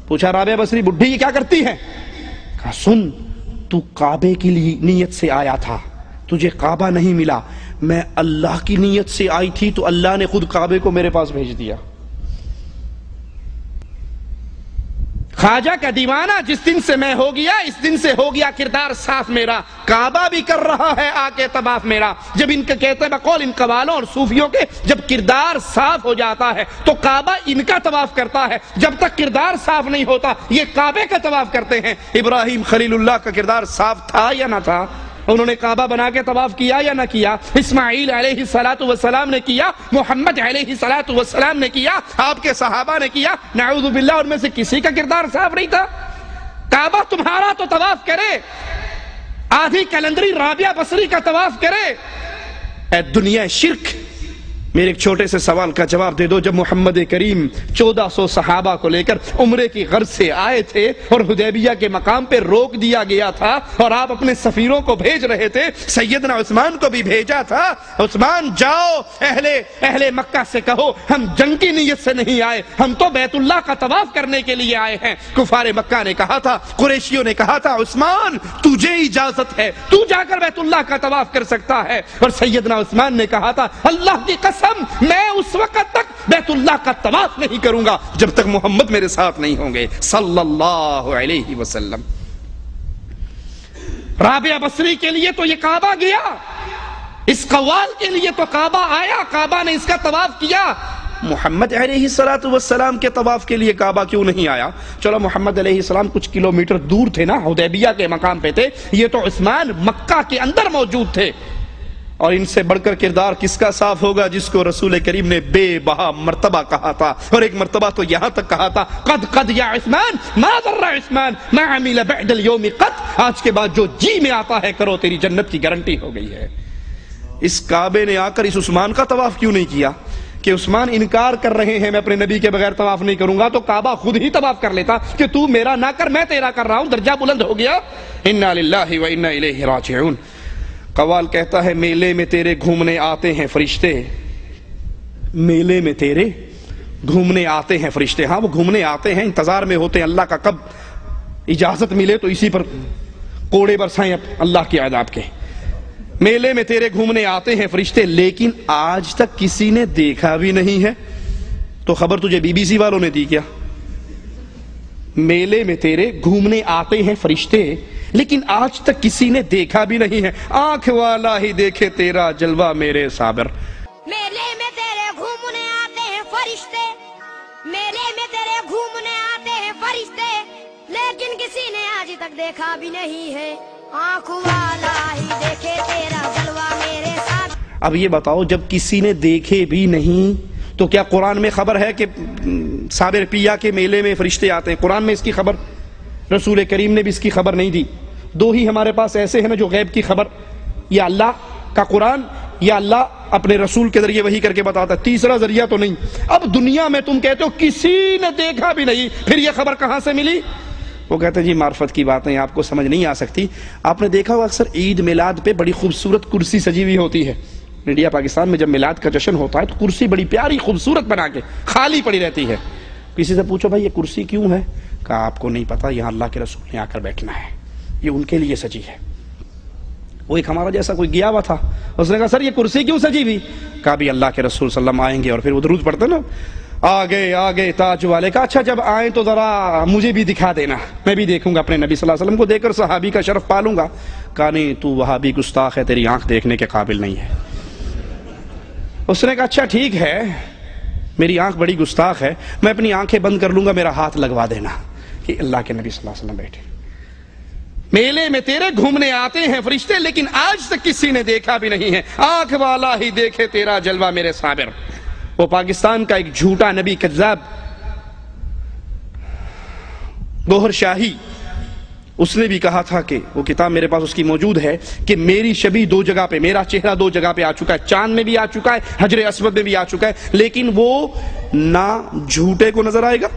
پوچھا رابعہ بصری بڈھی یہ کیا کرتی ہے؟ کہا سن، تو کعبے کی نیت سے آیا تھا، تجھے کعبہ نہیں ملا، میں اللہ کی نیت سے آئی تھی تو اللہ نے خود کعبے کو میرے پاس بھیج دیا۔ خواجہ کا دیوانہ جس دن سے میں ہو گیا، اس دن سے ہو گیا کردار صاف میرا، کعبہ بھی کر رہا ہے آ کے طواف میرا۔ جب ان کے کہتے ہیں بقول ان قوالوں اور صوفیوں کے، جب کردار صاف ہو جاتا ہے تو کعبہ ان کا طواف کرتا ہے، جب تک کردار صاف نہیں ہوتا یہ کعبے کا طواف کرتے ہیں۔ ابراہیم خلیل اللہ کا کردار صاف تھا یا نہ تھا؟ انہوں نے کعبہ بنا کے طواف کیا یا نہ کیا؟ اسماعیل علیہ السلام نے کیا، محمد علیہ السلام نے کیا، آپ کے صحابہ نے کیا، نعوذ باللہ ان میں سے کسی کا کردار صاف نہیں تھا۔ کعبہ تمہارا تو طواف کرے، آدھی کیلنڈری رابعہ بصری کا طواف کرے۔ اے دنیا شرک، میرے ایک چھوٹے سے سوال کا جواب دے دو۔ جب محمد کریم 1400 صحابہ کو لے کر عمرے کی غرض سے آئے تھے اور حدیبیہ کے مقام پہ روک دیا گیا تھا اور آپ اپنے سفیروں کو بھیج رہے تھے، سیدنا عثمان کو بھی بھیجا تھا، عثمان جاؤ اہل مکہ سے کہو ہم جنگ کی نیت سے نہیں آئے، ہم تو بیت اللہ کا طواف کرنے کے لیے آئے ہیں۔ کفار مکہ نے کہا تھا، قریشیوں نے کہا تھا عثمان تجھے اجازت ہے، تو جا کر بیت اللہ کا طواف کر سکتا ہے، اور سیدنا عثمان نے کہا تھا اللہ کی قسم میں اس وقت تک بیت اللہ کا طواف نہیں کروں گا جب تک محمد میرے ساتھ نہیں ہوں گے صلی اللہ علیہ وسلم۔ رابعہ بصری کے لیے تو یہ کعبہ گیا، اس قوال کے لیے تو کعبہ آیا، کعبہ نے اس کا طواف کیا۔ محمد علیہ السلام کے طواف کے لیے کعبہ کیوں نہیں آیا؟ چلو محمد علیہ السلام کچھ کلومیٹر دور تھے نا، حدیبیہ کے مقام پہ تھے، یہ تو عثمان مکہ کے اندر موجود تھے۔ اور ان سے بڑھ کر کردار کس کا صاف ہوگا؟ جس کو رسول کریم نے بے بہا مرتبہ کہا تھا، اور ایک مرتبہ تو یہاں تک کہا تھا قد یا عثمان ما ضر عثمان ما عمل بعد اليوم قد، آج کے بعد جو جی میں آتا ہے کرو، تیری جنت کی گارنٹی ہو گئی ہے۔ اس کعبے نے آ کر اس عثمان کا طواف کیوں نہیں کیا؟ کہ عثمان انکار کر رہے ہیں میں اپنے نبی کے بغیر طواف نہیں کروں گا، تو کعبہ خود ہی طواف کر لیتا کہ تو میرا نہ کر میں تیرا کر رہا ہوں، درجہ بلند ہو گیا۔ انا للہ و انا الیہ راجعون۔ قوال کہتا ہے میلے میں تیرے گھومنے آتے ہیں فرشتے، میلے میں تیرے گھومنے آتے ہیں فرشتے۔ ہاں وہ گھومنے آتے ہیں، انتظار میں ہوتے ہیں اللہ کا کب اجازت ملے تو اسی پر کوڑے برسائیں اللہ کے عذاب کے۔ میلے میں تیرے گھومنے آتے ہیں فرشتے، لیکن آج تک کسی نے دیکھا بھی نہیں ہے، تو خبر تجھے بی بی سی والوں نے دی کیا؟ میلے میں تیرے گھومنے آتے ہیں فرشتے لیکن آج تک کسی نے دیکھا بھی نہیں ہے، آنکھ والا ہی دیکھے تیرا جلوہ میرے صابر۔ میلے میں تیرے گھومنے آتے ہیں فرشتے، میلے میں تیرے گھومنے آتے ہیں فرشتے، لیکن کسی نے آج تک دیکھا بھی نہیں ہے، آنکھ والا ہی دیکھے تیرا جلوہ میرے صابر۔ اب یہ بتاؤ جب کسی نے دیکھے بھی نہیں تو کیا قرآن میں خبر ہے کہ صابر پیا کے میلے میں فرشتے آتے ہیں؟ قرآن میں اس کی خبر، رسول کریم نے بھی اس کی خبر نہیں دی۔ دو ہی ہمارے پاس ایسے ہیں نا جو غیب کی خبر، یا اللہ کا قرآن یا اللہ اپنے رسول کے ذریعے وحی کر کے بتاتا ہے، تیسرا ذریعہ تو نہیں۔ اب دنیا میں تم کہتے ہو کسی نے دیکھا بھی نہیں، پھر یہ خبر کہاں سے ملی؟ وہ کہتے ہیں جی معرفت کی باتیں آپ کو سمجھ نہیں آ سکتی۔ آپ نے دیکھا ہو اکثر عید میلاد پہ بڑی خوبصورت کرسی سجی ہوئی ہوتی ہے، انڈیا پاکستان میں جب میلاد کا جشن ہوتا ہے تو کرسی بڑی پیاری خوبصورت بنا کے خالی پڑی رہتی ہے۔ کسی سے پوچھو بھائی یہ کرسی کیوں ہے؟ کہا آپ کو نہیں پتا، یہاں اللہ کے رسول نے آ کر بیٹھنا ہے، یہ ان کے لیے سجی ہے۔ وہ ایک ہمارا جیسا کوئی گیا ہوا تھا، اس نے کہا سر یہ کرسی کیوں سجی ہوئی؟ کہا بھی اللہ کے رسول صلی اللہ علیہ وسلم آئیں گے، اور پھر وہ درود پڑھتے نا، آگے تاج والے کا، اچھا جب آئیں تو ذرا مجھے بھی دکھا دینا، میں بھی دیکھوں گا اپنے نبی صلی اللہ علیہ وسلم کو، دیکھ کر صحابی کا شرف پالوں گا۔ کہا نہیں تو وہابی گستاخ ہے، تیری آنکھ دیکھنے کے قابل نہیں ہے۔ اس نے کہا اچھا ٹھیک ہے، میری آنکھ بڑی گستاخ ہے، میں اپنی آنکھیں بند کر لوں گا، میرا ہاتھ لگوا دینا کہ اللہ کے نبی صلی اللہ علیہ وسلم بیٹھے۔ میلے میں تیرے گھومنے آتے ہیں فرشتے لیکن آج تک کسی نے دیکھا بھی نہیں ہے، آنکھ والا ہی دیکھے تیرا جلوہ میرے صابر۔ وہ پاکستان کا ایک جھوٹا نبی کذاب گوہر شاہی، اس نے بھی کہا تھا کہ وہ کتاب میرے پاس اس کی موجود ہے کہ میری شبیہ دو جگہ پہ، میرا چہرہ دو جگہ پہ آ چکا ہے، چاند میں بھی آ چکا ہے، حجر اسود میں بھی آ چکا ہے، لیکن وہ نہ جھوٹے کو نظر آئے گا،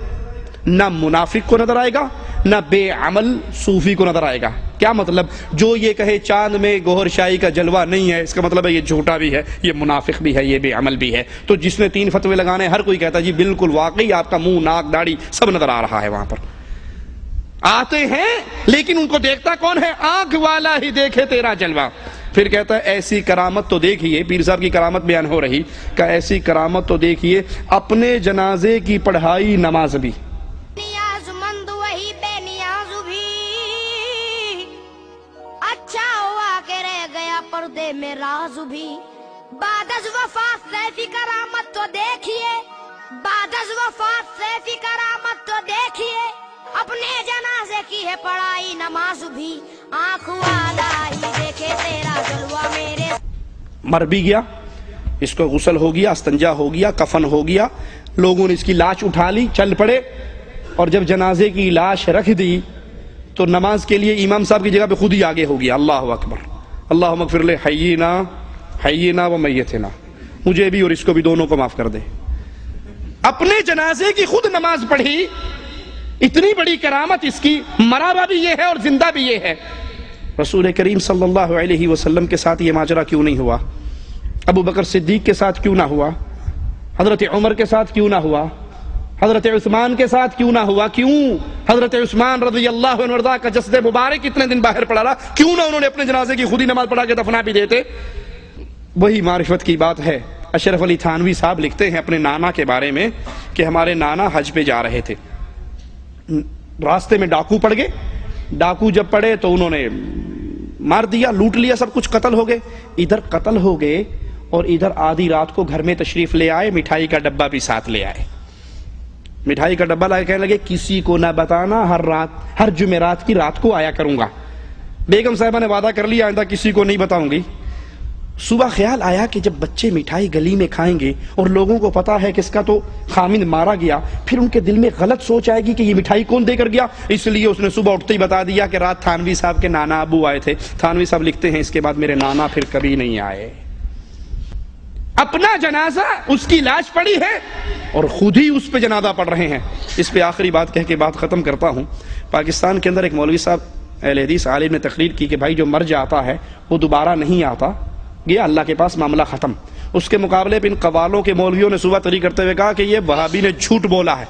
نہ منافق کو نظر آئے گا، نہ بے عمل صوفی کو نظر آئے گا۔ کیا مطلب؟ جو یہ کہے چاند میں گوہر شاہی کا جلوہ نہیں ہے، اس کا مطلب ہے یہ جھوٹا بھی ہے، یہ منافق بھی ہے، یہ بے عمل بھی ہے۔ تو جس نے تین فتوے لگانے، ہر کوئی کہتا ہے جی بالکل واقعی آپ کا منہ، ناک، داڑھی سب نظر آ رہا ہے وہاں پر۔ آتے ہیں لیکن ان کو دیکھتا کون ہے؟ آنکھ والا ہی دیکھے تیرا جلوہ۔ پھر کہتا ہے ایسی کرامت تو دیکھیے، پیر صاحب کی کرامت بیان ہو رہی کہ ایسی کرامت تو دیکھیے اپنے جنازے کی پڑھائی نماز بھی، نیاز مند وہی بے نیاز بھی، اچھا ہوا کہ رہ گیا پردے میں راز بھی، بعد از وفات سیفی کرامت تو دیکھیے، بعد از وفات سیفی کرامت تو دیکھیے، اپنے جنازے کی ہے پڑھائی نماز بھی، آنکھ والا ہی دیکھے تیرا جلوہ میرے۔ مر بھی گیا، اس کو غسل ہو گیا، استنجا ہو گیا، کفن ہو گیا، لوگوں نے اس کی لاش اٹھا لی، چل پڑے، اور جب جنازے کی لاش رکھ دی تو نماز کے لیے امام صاحب کی جگہ پہ خود ہی آگے ہو گیا، اللہ اکبر، اللہم اغفر لے حیینا و میتنا، مجھے بھی اور اس کو بھی، دونوں کو معاف کر دے۔ اپنے جنازے کی خود نماز پڑھی، اتنی بڑی کرامت اس کی، مرا بھی یہ ہے اور زندہ بھی یہ ہے۔ رسول کریم صلی اللہ علیہ وسلم کے ساتھ یہ ماجرا کیوں نہیں ہوا؟ ابو بکر صدیق کے ساتھ کیوں نہ ہوا؟ حضرت عمر کے ساتھ کیوں نہ ہوا؟ حضرت عثمان کے ساتھ کیوں نہ ہوا؟ کیوں حضرت عثمان رضی اللہ عنہ وارضاہ کا جسد مبارک اتنے دن باہر پڑا رہا، کیوں نہ انہوں نے اپنے جنازے کی خود ہی نماز پڑھا کے دفنا بھی دیتے؟ وہی معرفت کی بات ہے۔ اشرف علی تھانوی صاحب لکھتے ہیں اپنے نانا کے بارے میں کہ ہمارے نانا حج پہ جا رہے تھے، راستے میں ڈاکو پڑ گئے، ڈاکو جب پڑے تو انہوں نے مار دیا، لوٹ لیا، سب کچھ قتل ہو گئے، ادھر قتل ہو گئے اور ادھر آدھی رات کو گھر میں تشریف لے آئے، مٹھائی کا ڈبہ بھی ساتھ لے آئے، مٹھائی کا ڈبہ لائے، کہنے لگے کسی کو نہ بتانا، ہر جمعرات کی رات کو آیا کروں گا۔ بیگم صاحبہ نے وعدہ کر لیا آئندہ کسی کو نہیں بتاؤں گی۔ صبح خیال آیا کہ جب بچے مٹھائی گلی میں کھائیں گے اور لوگوں کو پتا ہے کہ اس کا تو خامند مارا گیا، پھر ان کے دل میں غلط سوچ آئے گی کہ یہ مٹھائی کون دے کر گیا، اس لیے اس نے صبح اٹھتے ہی بتا دیا کہ رات تھانوی صاحب کے نانا ابو آئے تھے۔ تھانوی صاحب لکھتے ہیں اس کے بعد میرے نانا پھر کبھی نہیں آئے۔ اپنا جنازہ، اس کی لاش پڑی ہے اور خود ہی اس پہ جنازہ پڑھ رہے ہیں۔ اس پہ آخری بات کہہ کے بات ختم کرتا ہوں۔ پاکستان کے اندر ایک مولوی صاحب اہل حدیث عالم نے تقریر کی کہ بھائی جو مر جاتا ہے وہ دوبارہ نہیں آتا، گیا اللہ کے پاس، معاملہ ختم۔ اس کے مقابلے پہ ان قوالوں کے مولویوں نے صبح تقریر کرتے ہوئے کہا کہ یہ وہابی نے جھوٹ بولا ہے،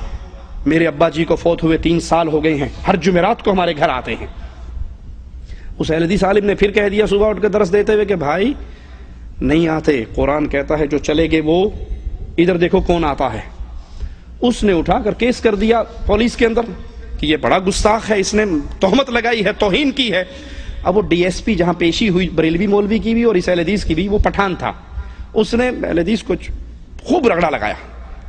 میرے ابا جی کو فوت ہوئے 3 سال ہو گئے ہیں، ہر جمعرات کو ہمارے گھر آتے ہیں۔ اس اہل حدیث عالم نے پھر کہہ دیا صبح اٹھ کے درس دیتے ہوئے کہ بھائی نہیں آتے، قرآن کہتا ہے جو چلے گے وہ، ادھر دیکھو کون آتا ہے۔ اس نے اٹھا کر کیس کر دیا پولیس کے اندر کہ یہ بڑا گستاخ ہے، اس نے تہمت لگائی ہے، توہین کی ہے۔ اب وہ ڈی ایس پی جہاں پیشی ہوئی بریلوی مولوی کی بھی اور اس اہل حدیث کی بھی، وہ پٹھان تھا، اس نے اہل حدیث کو خوب رگڑا لگایا،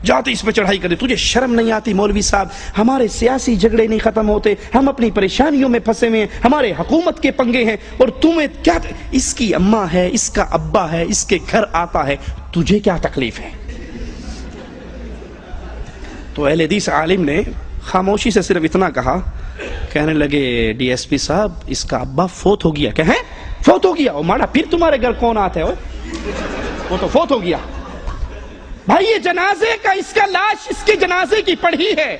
جاتے اس پہ چڑھائی کر دی، تجھے شرم نہیں آتی مولوی صاحب، ہمارے سیاسی جھگڑے نہیں ختم ہوتے، ہم اپنی پریشانیوں میں پھنسے ہوئے ہیں، ہمارے حکومت کے پنگے ہیں، اور تمہیں کیا، اس کی اماں ہے، اس کا ابا ہے، اس کے گھر آتا ہے، تجھے کیا تکلیف ہے؟ تو اہل حدیث عالم نے خاموشی سے صرف اتنا کہا، کہنے لگے ڈی ایس پی صاحب اس کا ابا فوت ہو گیا۔ کہیں فوت ہو گیا؟ او ماڑا پھر تمہارے گھر کون آتا ہے؟ وہ تو فوت ہو گیا۔ بھائی یہ جنازے کا، اس کا لاش اس کے جنازے کی پڑھی ہے،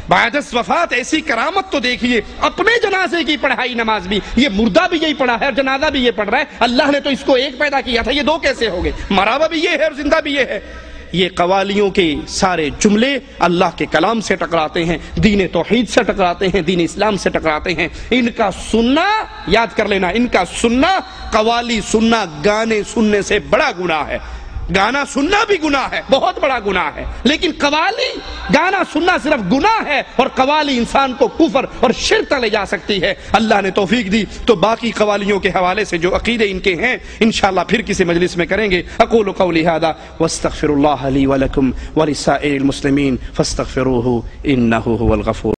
بعد از وفات ایسی کرامت تو دیکھیے، اپنے جنازے کی پڑھائی نماز بھی، یہ مردہ بھی یہی پڑھا ہے اور جنازہ بھی یہ پڑھ رہا ہے۔ اللہ نے تو اس کو ایک پیدا کیا تھا، یہ 2 کیسے ہو گئے؟ مرا بھی یہ ہے اور زندہ بھی یہ ہے۔ یہ قوالیوں کے سارے جملے اللہ کے کلام سے ٹکراتے ہیں، دین توحید سے ٹکراتے ہیں، دین اسلام سے ٹکراتے ہیں۔ ان کا سننا، یاد کر لینا، ان کا سننا، قوالی سننا گانے سننے سے بڑا گناہ ہے۔ گانا سننا بھی گناہ ہے، بہت بڑا گناہ ہے، لیکن قوالی، گانا سننا صرف گناہ ہے، اور قوالی انسان کو کفر اور شرک لے جا سکتی ہے۔ اللہ نے توفیق دی تو باقی قوالیوں کے حوالے سے جو عقیدے ان کے ہیں انشاءاللہ پھر کسی مجلس میں کریں گے۔ اقول قولی ھذا واستغفر اللہ لی ولکم ولسائر المسلمین فاستغفروہ انہ ھو الغفور